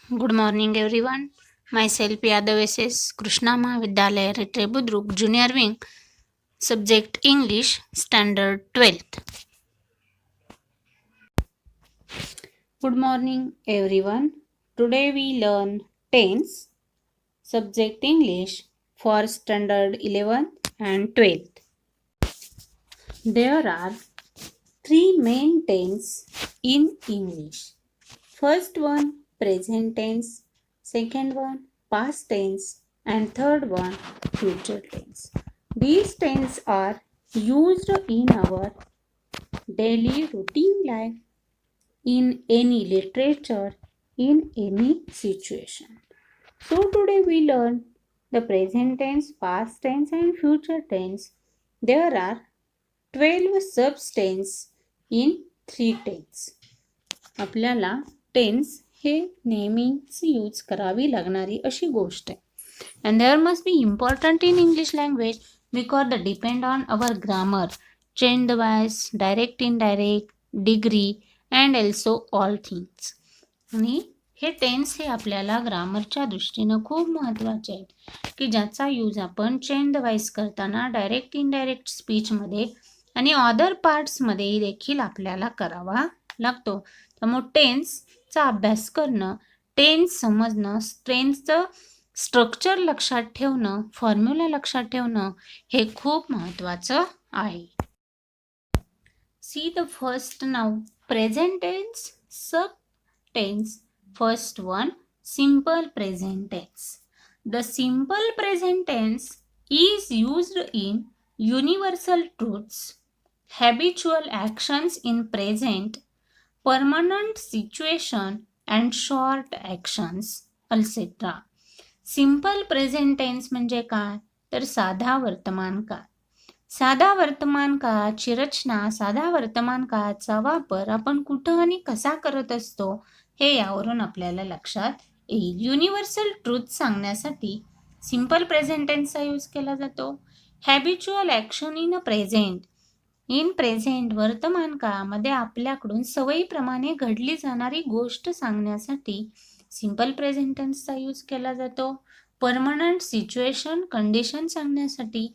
Good morning, everyone. Myself Yadav SS Krishna Mahavidyalaya Retre Budruk Junior Wing, subject English, Standard 12th. Good morning, everyone. Today we learn tense, subject English for Standard 11th and 12th. There are three main tense in English. First one, present tense. Second one, past tense. And third one, future tense. These tense are used in our daily routine life, in any literature, in any situation. So today we learn the present tense, past tense and future tense. There are 12 subtense in 3 tense. आपल्याला tense हे नेहमीच use करावी लागणारी अशी गोष्ट आहे. And there must be important in English language because the depend on our grammar, change the voice, direct indirect, degree and also all things. आणि हे टेन्स हे आपल्याला ग्रामरच्या दृष्टीनं खूप महत्त्वाचे आहेत की ज्याचा यूज आपण चेंज द वॉइस करताना डायरेक्ट इनडायरेक्ट स्पीचमध्ये आणि अदर पार्ट्समध्ये देखील आपल्याला करावा लागतो. त्यामुळे टेन्सचा अभ्यास करणं, टेन्स समजणं, टेन्सचं स्ट्रक्चर लक्षात ठेवणं, फॉर्म्युला लक्षात ठेवणं हे खूप महत्त्वाचं आहे. See the first now present tense, sub tense. First one, simple present tense. The simple present tense is used in universal truths, habitual actions in present, permanent situation and short actions, etc. Simple present tense म्हणजे काय तर साधा वर्तमान काळ. साधा वर्तमान काळाची रचना, साधा वर्तमान काळाचा वापर आपण कुठं आणि कसा करत असतो हे यावरून आपल्याला लक्षात येईल. युनिव्हर्सल ट्रूथ सांगण्यासाठी सिंपल प्रेझेंट टेन्सचा यूज केला जातो. Habitual action in present. In present वर्तमान काळामध्ये आपल्याकडून सवयीप्रमाणे घडली जाणारी गोष्ट सांगण्यासाठी सिंपल प्रेझेंट टेन्सचा यूज केला जातो. परमनंट सिच्युएशन, कंडिशन सांगण्यासाठी.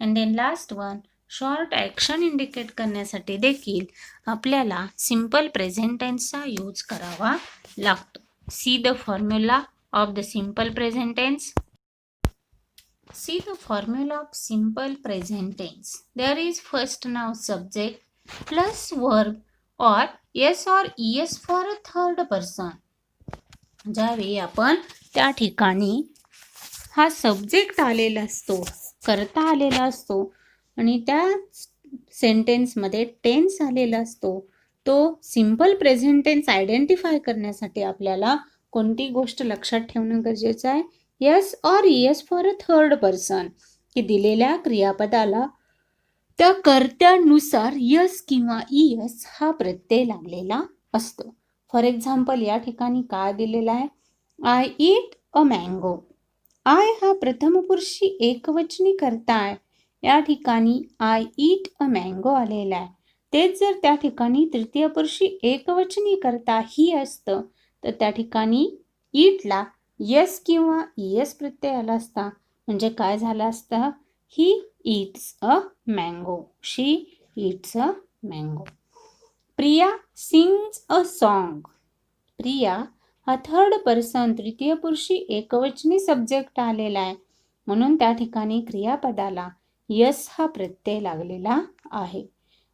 And then last one, short action indicate करण्यासाठी देखील आपल्याला सिंपल प्रेझेंट टेन्सचा यूज करावा लागतो. See the formula of the simple present tense. See the formula of simple present tense. There is first now subject plus verb or yes or es for a third person. ज्यावेळी आपण त्या ठिकाणी हा subject आलेला असतो, करता आलेला असतो आणि त्या सेंटेन्समध्ये टेन्स आलेला असतो, तो सिंपल प्रेझेंट टेन्स आयडेंटिफाय करण्यासाठी आपल्याला कोणती गोष्ट लक्षात ठेवणं गरजेचं आहे. Yes or इएस for a third person, की दिलेल्या क्रियापदाला त्या कर्त्यानुसार यस किंवा इएस हा प्रत्यय लागलेला असतो. फॉर एक्झाम्पल या ठिकाणी काय दिलेला आहे, I eat a mango. I हा प्रथमपुरुषी एकवचनी कर्ता आहे. या ठिकाणी आय ईट अ मँगो आलेला आहे. तेच जर त्या ठिकाणी तृतीय पुरुषी एकवचनी कर्ता ही असतं तर त्या ठिकाणी ईटला यस किंवा इएस प्रत्यय आला असता. म्हणजे काय झालं असतं, he eats a mango, she Yeats a mango. Priya sings a song. Priya हा थर्ड पर्सन तृतीय पुरुषी एकवचनी सब्जेक्ट आलेला आहे म्हणून त्या ठिकाणी क्रियापदाला यस हा प्रत्यय लागलेला आहे.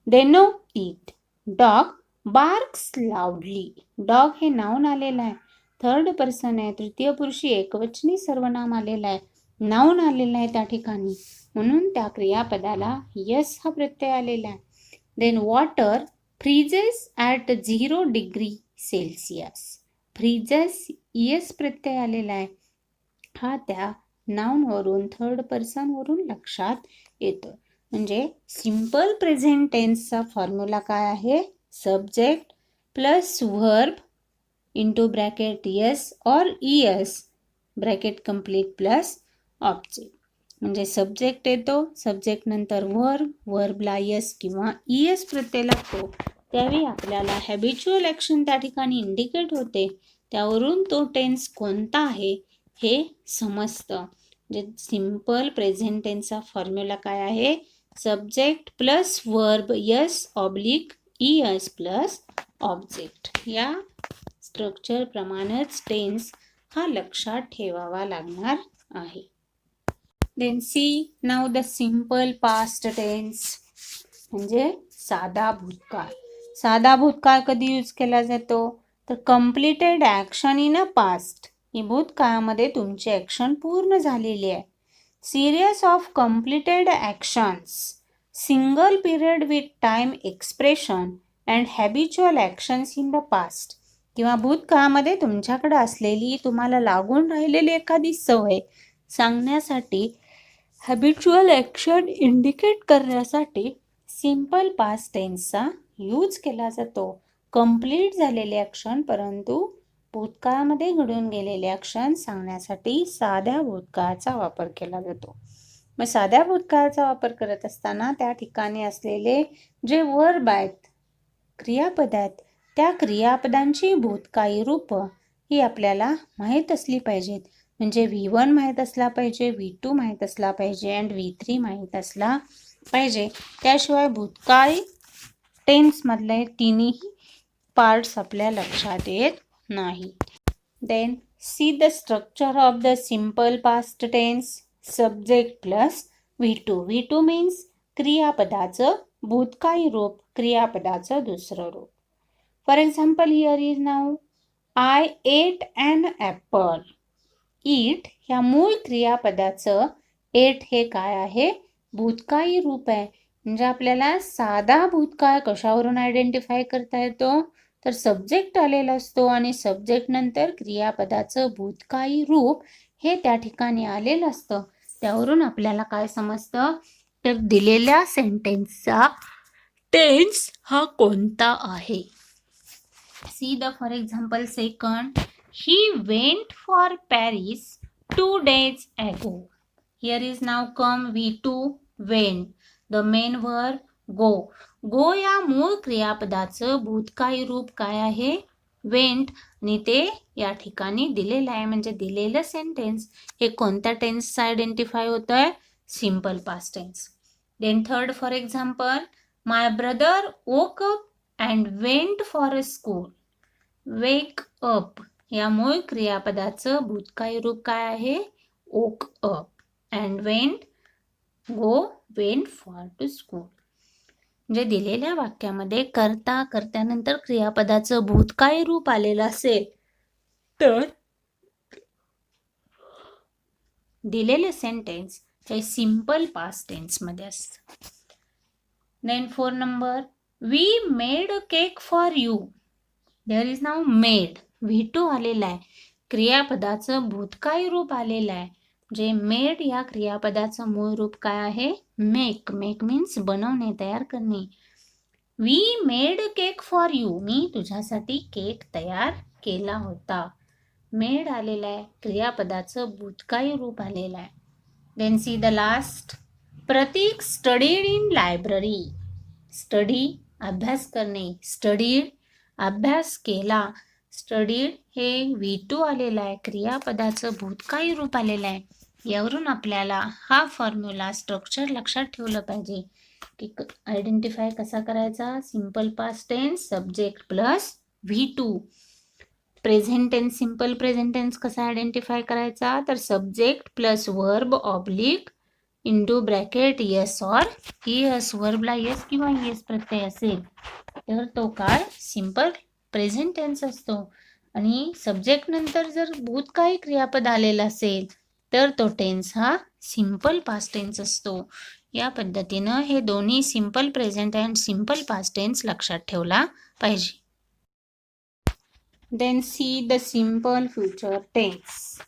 They know it. Dog barks लाऊडली. Dog हे नाऊन आलेलं आहे, थर्ड पर्सन आहे, तृतीय पुरुषी एकवचनी सर्वनाम आलेलं आहे, नाऊन आलेलं आहे त्या ठिकाणी म्हणून त्या क्रियापदाला यस हा प्रत्यय आलेला आहे. Then water freezes at 0 degree Celsius. Freezes ES प्रत्यय आलेला आहे, हा त्या नाऊनवरून थर्ड पर्सनवरून लक्षात येतो. म्हणजे सिंपल प्रेझेंट टेन्सचा फॉर्म्युला काय आहे, subject plus verb into bracket S or इएस bracket complete plus object. म्हणजे सब्जेक्ट येतो, सब्जेक्ट नंतर व्हर्ब, व्हर्बला यस किंवा इएस प्रत्यय लागतो. त्यावेळी आपल्याला हॅबिच्युअल ॲक्शन त्या ठिकाणी इंडिकेट होते. त्यावरून तो टेन्स कोणता आहे हे समजतं. म्हणजे सिम्पल प्रेझेंट टेन्सचा फॉर्म्युला काय आहे? Subject plus verb S oblique ES plus object. या स्ट्रक्चर प्रमाणेच टेन्स हा लक्षात ठेवावा लागणार आहे. Then see now the simple past tense म्हणजे साधा भूतकाळ. साधा भूतकाळ कधी यूज केला जातो? तर completed action in a past. ही भूतकाळामध्ये तुमची ॲक्शन पूर्ण झालेली आहे. Series of completed actions, single period with time expression and habitual actions in the past. किंवा भूतकाळामध्ये तुमच्याकडे असलेली तुम्हाला लागून राहिलेली एखादी सवय सांगण्यासाठी, हॅबिच्युअल ॲक्शन इंडिकेट करण्यासाठी सिम्पल पास्ट टेन्सचा यूज केला जातो. कंप्लीट झालेले ॲक्शन परंतु भूतकाळामध्ये घडून गेलेले ॲक्शन सांगण्यासाठी साध्या भूतकाळाचा वापर केला जातो. मग साध्या भूतकाळाचा वापर करत असताना त्या ठिकाणी असलेले जे वर्ब आहेत, क्रियापद आहेत, त्या क्रियापदांची भूतकाळी रूप ही आपल्याला माहीत असली पाहिजेत. म्हणजे V1 माहीत असला पाहिजे, V2 माहीत असला पाहिजे अँड V3 माहीत असला पाहिजे. त्याशिवाय भूतकाळी टेन्समधले तिन्ही पार्ट्स आपल्या लक्षात येत नाही. Then see the structure of the simple past tense. Subject plus V2. V2 means क्रियापदाचं भूतकाळी रूप, क्रियापदाचं दुसरं रूप. फॉर एक्झाम्पल हिअर इज नाव I ate an apple. Eat ह्या मूळ क्रियापदाचं एट हे काय आहे? भूतकाळी रूप आहे. म्हणजे आपल्याला साधा भूतकाळ कशावरून आयडेंटिफाय करता येतो? तर सब्जेक्ट आलेला असतो आणि सब्जेक्ट नंतर क्रियापदाचं भूतकाळी रूप हे त्या ठिकाणी आलेलं असतं. त्यावरून आपल्याला काय समजतं? तर दिलेल्या सेंटेन्सचा टेन्स हा कोणता आहे. See the for example second. He went for Paris 2 days ago. Here is now come V2 went. The main verb go. go या मूळ क्रियापदाचं भूतकाळी रूप काय आहे? वेंट. आणि ते या ठिकाणी दिलेलं आहे. म्हणजे दिलेलं सेंटेन्स हे कोणत्या टेन्सचं आयडेंटिफाय होत आहे? Simple past tense. Then third for example my brother woke up and went for a school. Wake up या मूळ क्रियापदाचं भूतकाळी रूप काय आहे? Woke up and went went for to school. म्हणजे दिलेल्या वाक्यामध्ये कर्त्यानंतर क्रियापदाचं भूतकाळी रूप आलेलं असेल तर दिलेले सेंटेन्स हे सिम्पल पास्ट टेन्समध्ये असतं. Then 4 number we made a cake for you. There is now made. V2 आलेला आहे. क्रियापदाचं भूतकाळी रूप आलेलं आहे. जे मेड या क्रियापदाचं मूळ रूप काय आहे? मेक. मेक मीन्स बनवणे, तयार करणे. We made a cake for you. मी तुझ्यासाठी केक तयार केला होता. मेड आलेला आहे. क्रियापदाचं भूतकाळी रूप आलेलं आहे. Then see the last. Pratik studied in library. Study अभ्यास करणे. स्टडीड अभ्यास केला. स्टडीड हे V2 आलेला आहे. क्रियापदाचं भूतकाळी रूप आलेलं आहे. यावरून आपल्याला हा फॉर्म्युला स्ट्रक्चर लक्षात ठेवलं पाहिजे की आयडेंटिफाय कसा करायचा? Simple past tense subject plus V2. Present tense simple present tense कसा आयडेंटिफाय करायचा? तर subject plus verb oblique into bracket S or ES. वर्बला यस किंवा इयस प्रत्यय असेल तर तो काय? सिम्पल प्रेझेंट टेन्स असतो. आणि सब्जेक्ट नंतर जर भूतकाळी क्रियापद आलेला असेल तर तो टेन्स हा सिम्पल पास्ट टेन्स असतो. या पद्धतीनं हे दोन्ही simple present and simple past tense लक्षात ठेवला पाहिजे. Then see the simple future tense.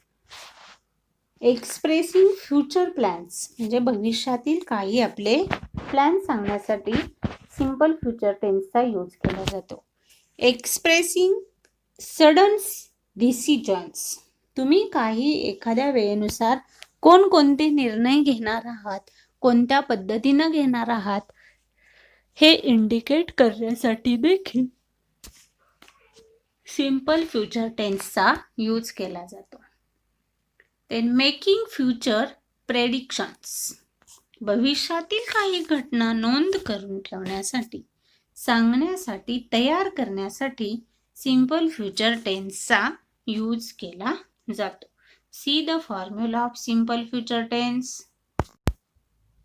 Expressing future plans म्हणजे भविष्यातील काही आपले प्लॅन सांगण्यासाठी सिम्पल फ्युचर टेन्सचा यूज केला जातो. Expressing sudden decisions. तुम्ही काही एखाद्या वेळेनुसार कोणकोणते निर्णय घेणार आहात, कोणत्या पद्धतीनं घेणार आहात हे इंडिकेट करण्यासाठी देखील सिंपल फ्युचर टेन्सचा यूज केला जातो. देन मेकिंग फ्युचर प्रेडिक्शन्स, भविष्यातील काही घटना नोंद करून ठेवण्यासाठी, सांगण्यासाठी, तयार करण्यासाठी सिंपल फ्युचर टेन्सचा यूज केला जातो. See the formula of simple future tense.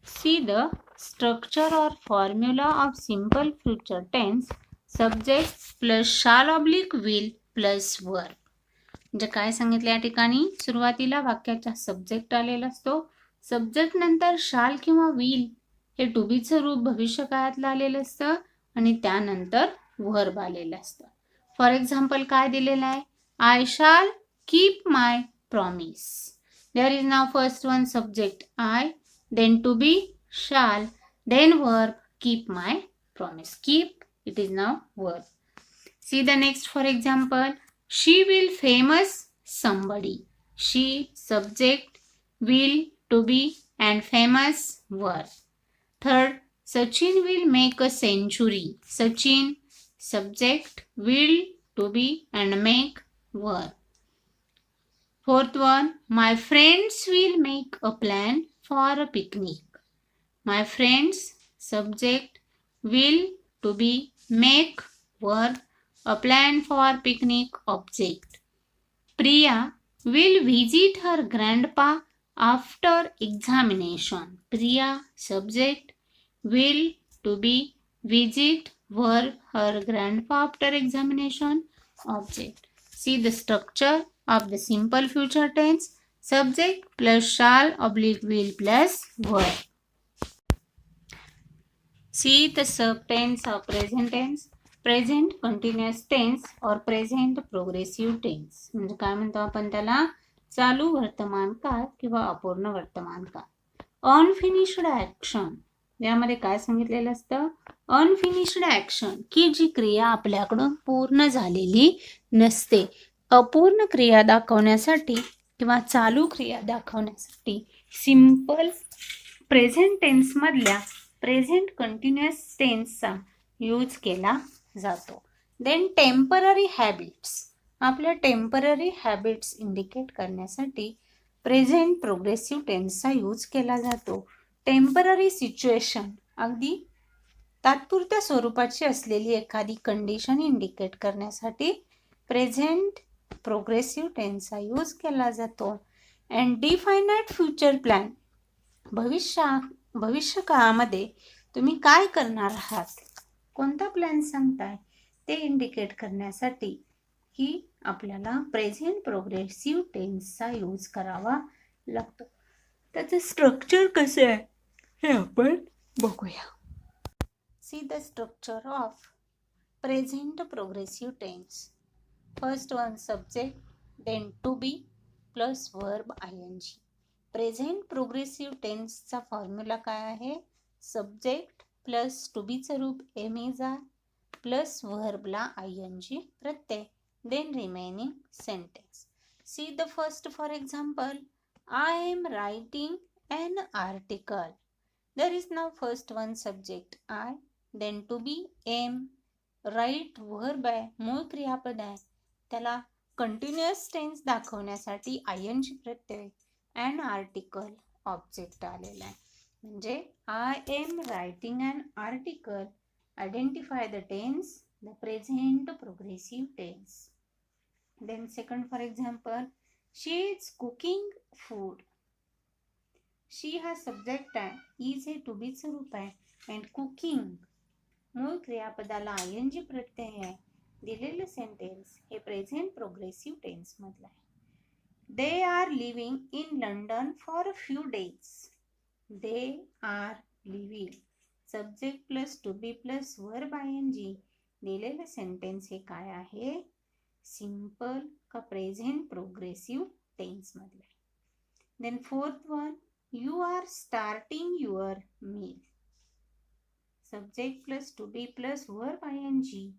See the structure or formula of simple future tense. Subject plus shall oblique will plus verb. म्हणजे काय सांगितलं या ठिकाणी, सुरुवातीला वाक्याचा सब्जेक्ट आलेला असतो, सब्जेक्ट नंतर शाल किंवा विल हे टू बीचं रूप भविष्यकाळातलं आलेलं असतं आणि त्यानंतर वर्ब आलेलं असतं. फॉर एक्झाम्पल काय दिलेलं आहे, I shall keep my promise. There is now first one subject I, then to be shall, then verb keep my promise. Keep, it is now verb. See the next, for example, she will famous somebody. She subject, will to be and famous verb. Third, Sachin will make a century. Sachin subject, will to be and make verb. Fourth one, my friends will make a plan for a picnic. My friends subject, will to be, make verb, a plan for picnic object. Priya will visit her grandpa after examination. Priya subject, will to be, visit verb, her grandpa after examination object. See the structure of the simple future tense. Subject plus shall oblique will plus verb. See the subtense of present tense. Present continuous tense or present progressive tense. म्हणजे काय म्हणतो आपण त्याला, चालू वर्तमान काळ किंवा अपूर्ण वर्तमान काळ. अनफिनिश्ड ॲक्शन, यामध्ये काय सांगितलेलं असतं, अनफिनिश्ड ॲक्शन की जी क्रिया आपल्याकडून पूर्ण झालेली नसते. अपूर्ण क्रिया दाखवण्यासाठी किंवा चालू क्रिया दाखवण्यासाठी सिंपल प्रेझेंट टेन्समधल्या प्रेझेंट कंटिन्युअस टेन्सचा यूज केला जातो. देन टेम्पररी हॅबिट्स, आपल्या टेम्पररी हॅबिट्स इंडिकेट करण्यासाठी प्रेझेंट प्रोग्रेसिव्ह टेन्सचा यूज केला जातो. टेम्पररी सिच्युएशन, अगदी तात्पुरत्या स्वरूपाची असलेली एखादी कंडिशन इंडिकेट करण्यासाठी प्रेझेंट प्रोग्रेसिव्ह टेन्सचा यूज केला जातो. अँड डिफायनाइट फ्युचर प्लॅन, भविष्य काळामध्ये तुम्ही काय करणार आहात, कोणता प्लॅन सांगताय ते इंडिकेट करण्यासाठी ही आपल्याला प्रेझेंट प्रोग्रेसिव्ह टेन्सचा यूज करावा लागतो. त्याचं स्ट्रक्चर कसं आहे हे आपण बघूया. See the structure of present progressive tense. First one subject, then to be plus verb ing. Present progressive टेन्सचा फॉर्म्युला काय आहे, सब्जेक्ट प्लस टू बीचं रूप एम इज आर प्लस वर्बला ing प्रत्यय, then remaining sentence. See the first for example, I am writing an article. There is now first one subject I, then to be am, right verb आहे, मूळ क्रियापद आहे, त्याला continuous tense दाखवण्यासाठी ing प्रत्यय and article object आलेला आहे. म्हणजे I am writing an article, identify the tense, the present progressive tense. Then second for example, she is cooking food. She हा सब्जेक्ट आहे, इज हे टू बीचं रूप आहे अँड कुकिंग मूळ क्रियापदाला ing प्रत्यय आहे. दिलेलं सेंटेन्स हे प्रेझेंट प्रोग्रेसिव्ह टेन्स मधलं आहे. They are living in London for a few days. They are living, subject plus to be plus verb ing. दिलेलं सेंटेन्स हे काय आहे, सिंपल का प्रेझेंट प्रोग्रेसिव्ह टेन्स मधलं आहे. Then fourth one, you are starting your meal. Subject plus to be plus verb ing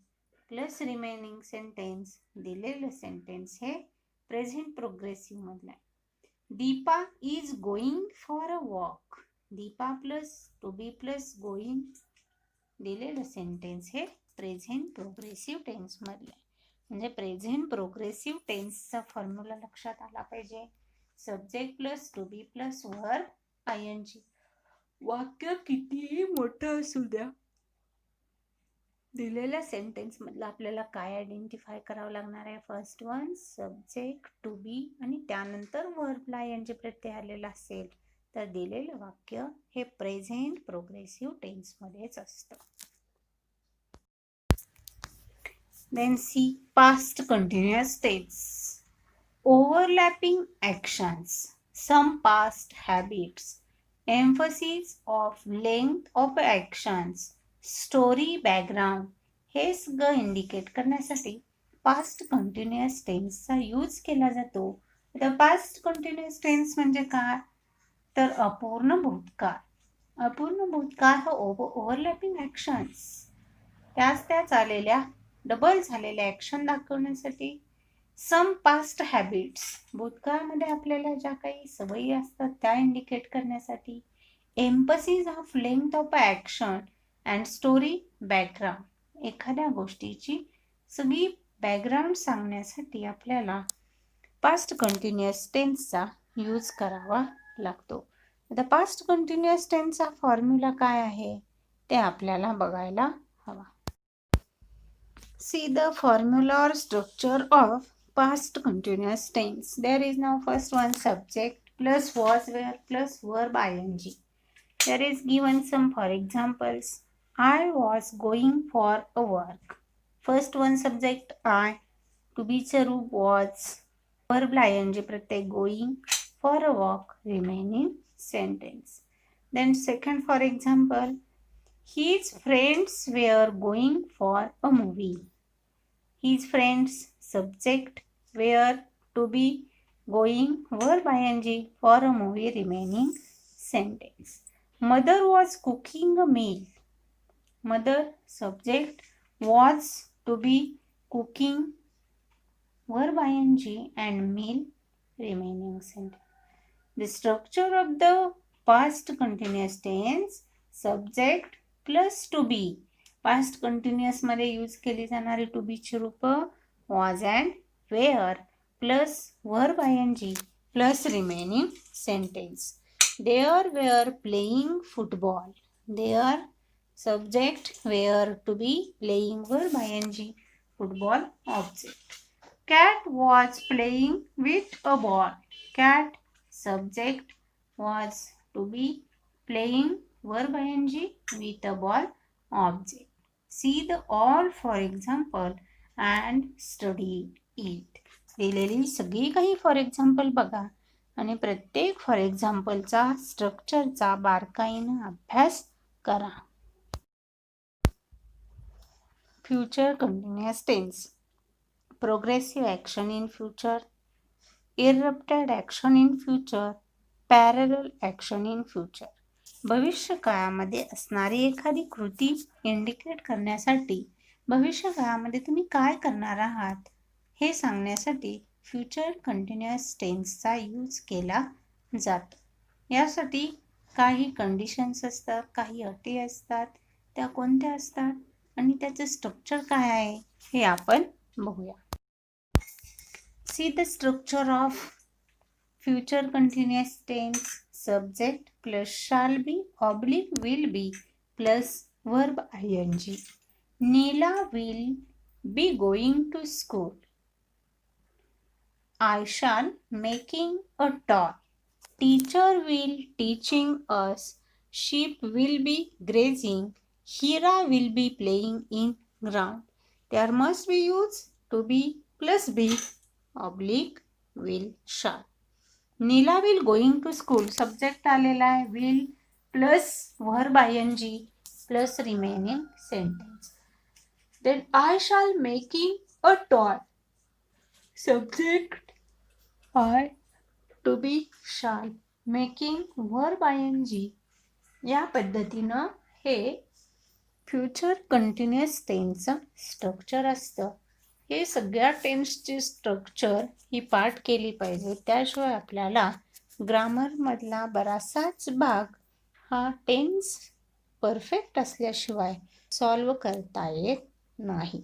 plus remaining sentence. दिलेलं sentence हे present progressive मधलं आहे. Deepa is going for a walk. Deepa plus to be plus going, दिलेलं sentence हे present progressive tense मधलं आहे. म्हणजे present progressive टेन्सचा फॉर्म्युला लक्षात आला पाहिजे. Subject plus to be plus verb ING. वाक्य कितीही मोठं असू द्या, दिलेल्या सेंटेन्स मधलं आपल्याला काय आयडेंटिफाय करावं लागणार आहे. First one subject to be आणि त्यानंतर वर्बला ING प्रत्यय आलेला असेल तर दिलेलं वाक्य हे प्रेझेंट प्रोग्रेसिव्ह टेन्समध्येच असतं. Then see past continuous tense. Overlapping actions, some past habits, emphasis of length of actions, story background हे सगळं इंडिकेट करण्यासाठी पास्ट कंटिन्युअस टेन्सचा यूज केला जातो. आता पास्ट कंटिन्युअस टेन्स म्हणजे काय तर अपूर्ण भूतकाळ. अपूर्ण भूतकाळ हा ओव्हरलॅपिंग ॲक्शन्स त्याच आलेल्या डबल झालेल्या ॲक्शन दाखवण्यासाठी. सम पास्ट हॅबिट्स भूतकाळामध्ये आपल्याला ज्या काही सवयी असतात त्या इंडिकेट करण्यासाठी. Emphasis of length of action and story background एखाद्या गोष्टीची सगळी बॅकग्राऊंड सांगण्यासाठी आपल्याला पास्ट कंटिन्युअस टेन्सचा यूज करावा लागतो. आता पास्ट कंटिन्युअस टेन्सचा फॉर्म्युला काय आहे ते आपल्याला बघायला हवा. See the formula or structure of past continuous tense. There is now first one subject plus was were plus verb ING. There is given some for examples. I was going for a work. First one subject I, to be रूप was, verb ING Pratyaya going, for a walk remaining sentence. Then second for example, his friends were going for a movie. His friends subject were to be going verb ING for a movie remaining sentence. Mother was cooking a meal. Mother subject was to be cooking verb ING and meal remaining sentence. The structure of the past continuous tense subject plus to be. Past continuous मध्ये use केली जाणारी to बीची रूप was and were plus verb ING plus remaining sentence. There were playing football. There subject were to be playing verb ING football object. Cat was playing with a ball. Cat subject was to be playing verb ING with a ball object. See the all for example and study it. दिलेली सगळी काही for example बघा आणि प्रत्येक for एक्झाम्पलचा स्ट्रक्चरचा बारकाईने अभ्यास करा. Future continuous tense. Progressive action in future, interrupted action in future, parallel action in future. भविष्यकाळामध्ये असणारी एखादी कृती इंडिकेट करण्यासाठी भविष्यकाळामध्ये तुम्ही काय करणार आहात हे सांगण्यासाठी फ्युचर कंटिन्युअस टेन्सचा यूज केला जातो. यासाठी काही कंडिशन्स असतात, काही अटी असतात, त्या कोणत्या असतात आणि त्याचं स्ट्रक्चर काय आहे हे आपण बघूया. See the structure of future continuous tense. Subject plus shall be oblique will be plus verb ING. Neela will be going to school. I shall making a toy. Teacher will teaching us. Sheep will be grazing. Hira will be playing in ground. There must be used to be plus be oblique will shall. Neela will going to school subject आलेला आहे will plus verb ING plus remaining sentence. Then I shall making a toy subject I to be shall making verb ING. या पद्धतीनं हे future continuous टेन्सचं structure असतं. हे सगळ्या टेन्सची structure ही पाठ केली पाहिजे, त्याशिवाय आपल्याला ग्रामरमधला बराचसाच भाग हा टेन्स परफेक्ट असल्याशिवाय सॉल्व करता येत नाही.